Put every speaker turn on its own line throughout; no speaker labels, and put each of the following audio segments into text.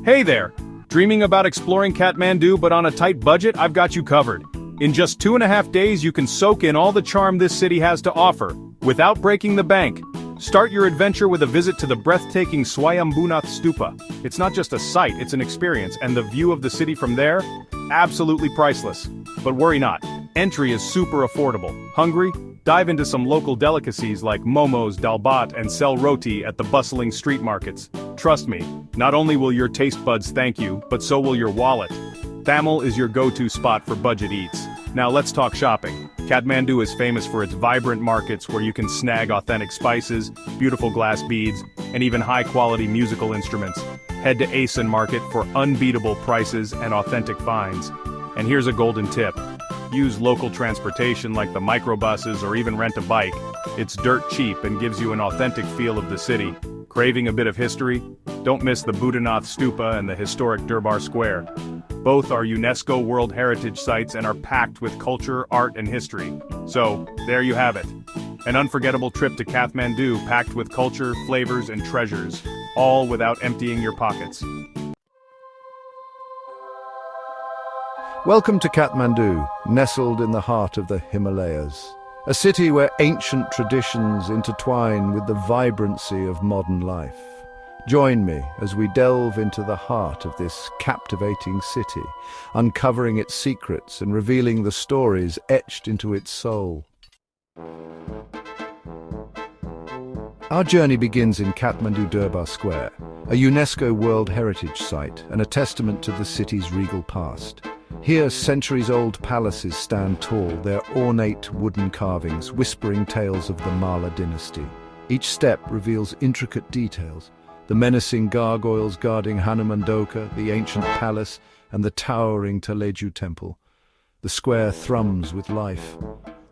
Hey there! Dreaming about exploring Kathmandu but on a tight budget? I've got you covered. In just 2.5 days you can soak in all the charm this city has to offer, without breaking the bank. Start your adventure with a visit to the breathtaking Swayambhunath Stupa. It's not just a sight, it's an experience, and the view of the city from there? Absolutely priceless. But worry not, entry is super affordable. Hungry? Dive into some local delicacies like momos, dalbat, and sell roti at the bustling street markets. Trust me, not only will your taste buds thank you, but so will your wallet. Thamel is your go-to spot for budget eats. Now let's talk shopping. Kathmandu is famous for its vibrant markets where you can snag authentic spices, beautiful glass beads, and even high-quality musical instruments. Head to Asen Market for unbeatable prices and authentic finds. And here's a golden tip. Use local transportation like the microbuses or even rent a bike. It's dirt cheap and gives you an authentic feel of the city. Craving a bit of history? Don't miss the Buddhanath Stupa and the historic Durbar Square. Both are UNESCO World Heritage Sites and are packed with culture, art, and history. So, there you have it. An unforgettable trip to Kathmandu packed with culture, flavors, and treasures, all without emptying your pockets.
Welcome to Kathmandu, nestled in the heart of the Himalayas. A city where ancient traditions intertwine with the vibrancy of modern life. Join me as we delve into the heart of this captivating city, uncovering its secrets and revealing the stories etched into its soul. Our journey begins in Kathmandu Durbar Square, a UNESCO World Heritage Site and a testament to the city's regal past. Here, centuries-old palaces stand tall, their ornate wooden carvings whispering tales of the Malla dynasty. Each step reveals intricate details, the menacing gargoyles guarding Hanumandoka, the ancient palace, and the towering Taleju temple. The square thrums with life.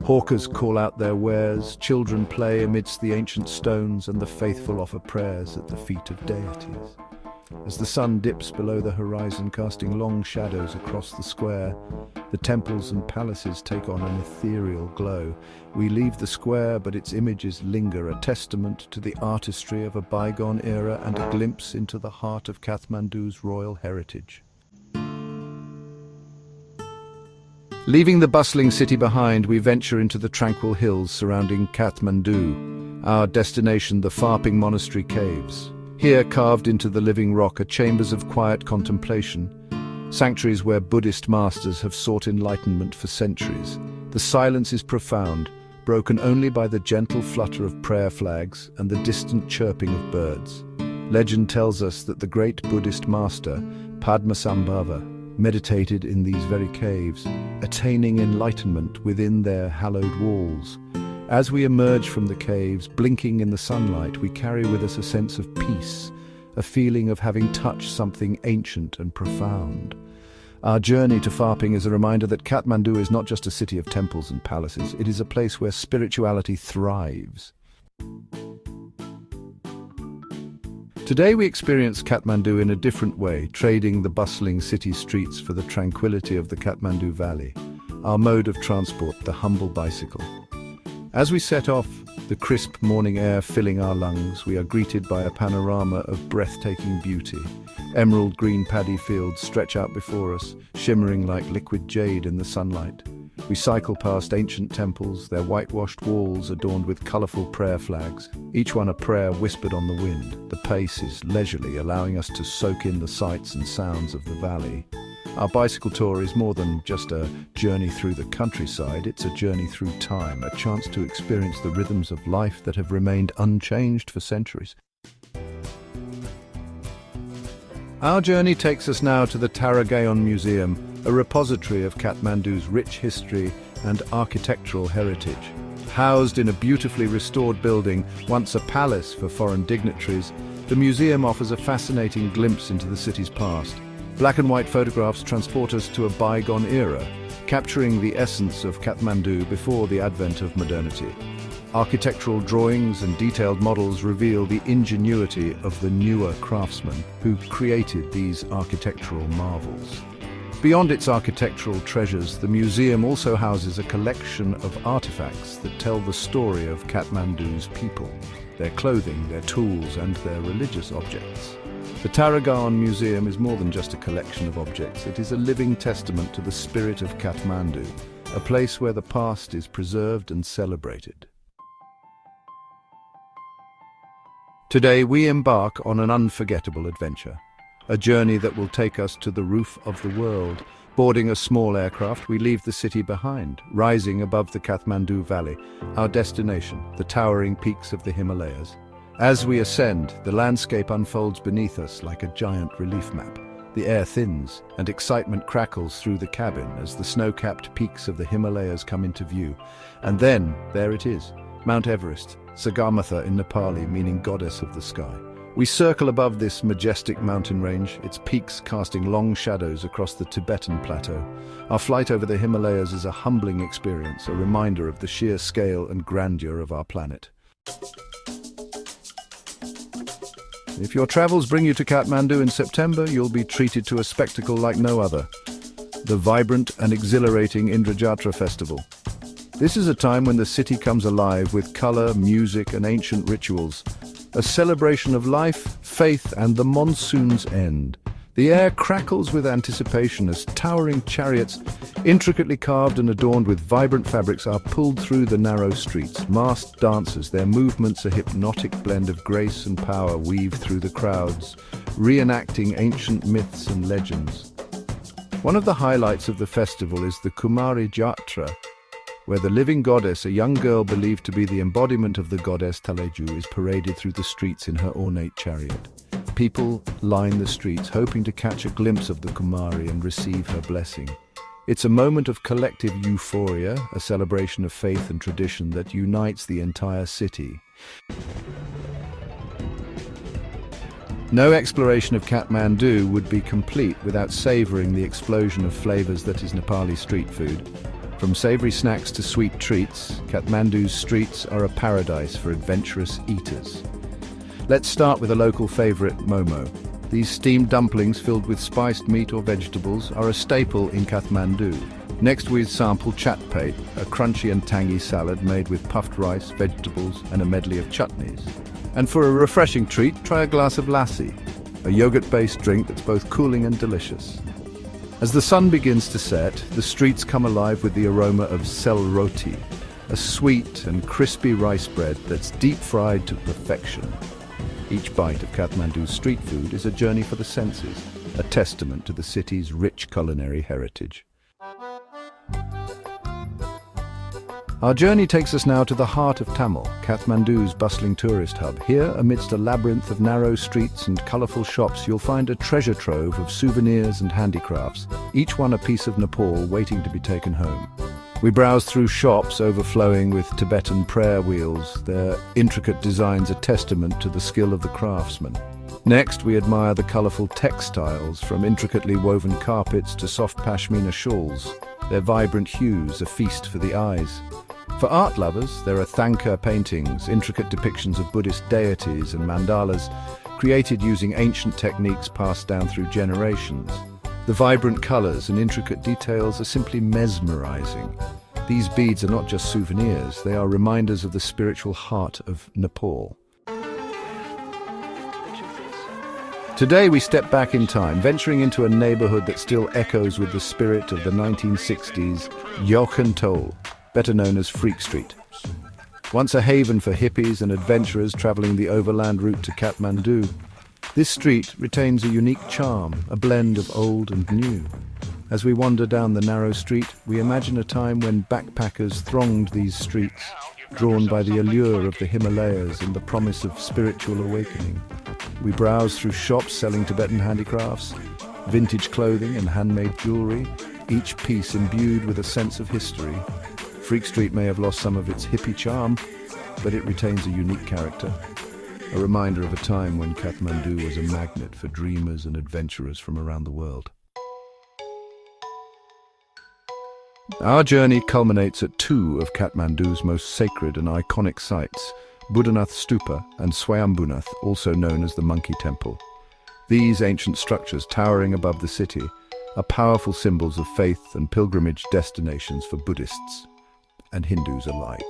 Hawkers call out their wares, children play amidst the ancient stones, and the faithful offer prayers at the feet of deities. As the sun dips below the horizon, casting long shadows across the square, the temples and palaces take on an ethereal glow. We leave the square, but its images linger, a testament to the artistry of a bygone era and a glimpse into the heart of Kathmandu's royal heritage. Leaving the bustling city behind, we venture into the tranquil hills surrounding Kathmandu, our destination, the Farping Monastery Caves. Here, carved into the living rock, are chambers of quiet contemplation, sanctuaries where Buddhist masters have sought enlightenment for centuries. The silence is profound, broken only by the gentle flutter of prayer flags and the distant chirping of birds. Legend tells us that the great Buddhist master, Padmasambhava, meditated in these very caves, attaining enlightenment within their hallowed walls. As we emerge from the caves, blinking in the sunlight, we carry with us a sense of peace, a feeling of having touched something ancient and profound. Our journey to Farping is a reminder that Kathmandu is not just a city of temples and palaces, it is a place where spirituality thrives. Today we experience Kathmandu in a different way, trading the bustling city streets for the tranquility of the Kathmandu Valley, our mode of transport, the humble bicycle. As we set off, the crisp morning air filling our lungs, we are greeted by a panorama of breathtaking beauty. Emerald green paddy fields stretch out before us, shimmering like liquid jade in the sunlight. We cycle past ancient temples, their whitewashed walls adorned with colourful prayer flags, each one a prayer whispered on the wind. The pace is leisurely, allowing us to soak in the sights and sounds of the valley. Our bicycle tour is more than just a journey through the countryside, it's a journey through time, a chance to experience the rhythms of life that have remained unchanged for centuries. Our journey takes us now to the Taragaon Museum, a repository of Kathmandu's rich history and architectural heritage. Housed in a beautifully restored building, once a palace for foreign dignitaries, the museum offers a fascinating glimpse into the city's past. Black and white photographs transport us to a bygone era, capturing the essence of Kathmandu before the advent of modernity. Architectural drawings and detailed models reveal the ingenuity of the newer craftsmen who created these architectural marvels. Beyond its architectural treasures, the museum also houses a collection of artifacts that tell the story of Kathmandu's people, their clothing, their tools, and their religious objects. The Taragaon Museum is more than just a collection of objects. It is a living testament to the spirit of Kathmandu, a place where the past is preserved and celebrated. Today we embark on an unforgettable adventure, a journey that will take us to the roof of the world. Boarding a small aircraft, we leave the city behind, rising above the Kathmandu Valley, our destination, the towering peaks of the Himalayas. As we ascend, the landscape unfolds beneath us like a giant relief map. The air thins, and excitement crackles through the cabin as the snow-capped peaks of the Himalayas come into view. And then, there it is, Mount Everest, Sagarmatha in Nepali, meaning goddess of the sky. We circle above this majestic mountain range, its peaks casting long shadows across the Tibetan plateau. Our flight over the Himalayas is a humbling experience, a reminder of the sheer scale and grandeur of our planet. If your travels bring you to Kathmandu in September, you'll be treated to a spectacle like no other: the vibrant and exhilarating Indrajatra Festival. This is a time when the city comes alive with color, music, and ancient rituals. A celebration of life, faith, and the monsoon's end. The air crackles with anticipation as towering chariots, intricately carved and adorned with vibrant fabrics, are pulled through the narrow streets. Masked dancers, their movements a hypnotic blend of grace and power, weave through the crowds, reenacting ancient myths and legends. One of the highlights of the festival is the Kumari Jatra, where the living goddess, a young girl believed to be the embodiment of the goddess Taleju, is paraded through the streets in her ornate chariot. People line the streets, hoping to catch a glimpse of the Kumari and receive her blessing. It's a moment of collective euphoria, a celebration of faith and tradition that unites the entire city. No exploration of Kathmandu would be complete without savoring the explosion of flavors that is Nepali street food. From savory snacks to sweet treats, Kathmandu's streets are a paradise for adventurous eaters. Let's start with a local favorite, momo. These steamed dumplings filled with spiced meat or vegetables are a staple in Kathmandu. Next we sample chat pate, a crunchy and tangy salad made with puffed rice, vegetables, and a medley of chutneys. And for a refreshing treat, try a glass of lassi, a yogurt-based drink that's both cooling and delicious. As the sun begins to set, the streets come alive with the aroma of sel roti, a sweet and crispy rice bread that's deep-fried to perfection. Each bite of Kathmandu's street food is a journey for the senses, a testament to the city's rich culinary heritage. Our journey takes us now to the heart of Tamil, Kathmandu's bustling tourist hub. Here, amidst a labyrinth of narrow streets and colourful shops, you'll find a treasure trove of souvenirs and handicrafts, each one a piece of Nepal waiting to be taken home. We browse through shops overflowing with Tibetan prayer wheels, their intricate designs a testament to the skill of the craftsman. Next, we admire the colourful textiles, from intricately woven carpets to soft pashmina shawls, their vibrant hues a feast for the eyes. For art lovers, there are Thangka paintings, intricate depictions of Buddhist deities and mandalas, created using ancient techniques passed down through generations. The vibrant colours and intricate details are simply mesmerizing. These beads are not just souvenirs, they are reminders of the spiritual heart of Nepal. Today we step back in time, venturing into a neighbourhood that still echoes with the spirit of the 1960s, Yokhan Tol, better known as Freak Street. Once a haven for hippies and adventurers travelling the overland route to Kathmandu, this street retains a unique charm, a blend of old and new. As we wander down the narrow street, we imagine a time when backpackers thronged these streets, drawn by the allure of the Himalayas and the promise of spiritual awakening. We browse through shops selling Tibetan handicrafts, vintage clothing and handmade jewellery, each piece imbued with a sense of history. Freak Street may have lost some of its hippie charm, but it retains a unique character, a reminder of a time when Kathmandu was a magnet for dreamers and adventurers from around the world. Our journey culminates at two of Kathmandu's most sacred and iconic sites, Buddhanath Stupa and Swayambhunath, also known as the Monkey Temple. These ancient structures, towering above the city, are powerful symbols of faith and pilgrimage destinations for Buddhists and Hindus alike.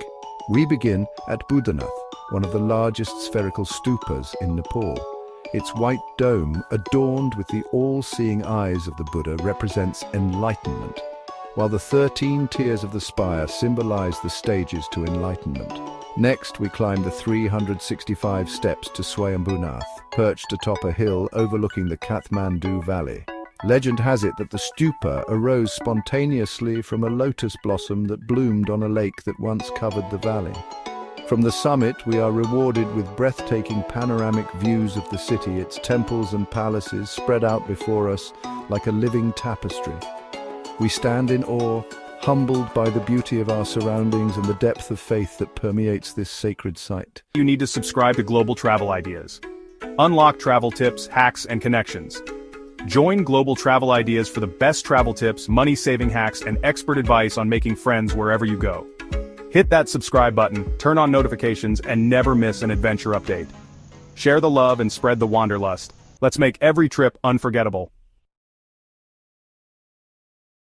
We begin at Buddhanath, one of the largest spherical stupas in Nepal. Its white dome, adorned with the all-seeing eyes of the Buddha, represents enlightenment, while the 13 tiers of the spire symbolize the stages to enlightenment. Next, we climb the 365 steps to Swayambhunath, perched atop a hill overlooking the Kathmandu Valley. Legend has it that the stupa arose spontaneously from a lotus blossom that bloomed on a lake that once covered the valley. From the summit, we are rewarded with breathtaking panoramic views of the city, its temples and palaces spread out before us like a living tapestry. We stand in awe, humbled by the beauty of our surroundings and the depth of faith that permeates this sacred site.
You need to subscribe to Global Travel Ideas. Unlock travel tips, hacks, and connections. Join Global Travel Ideas for the best travel tips, money-saving hacks, and expert advice on making friends wherever you go. Hit that subscribe button, turn on notifications, and never miss an adventure update. Share the love and spread the wanderlust. Let's make every trip unforgettable.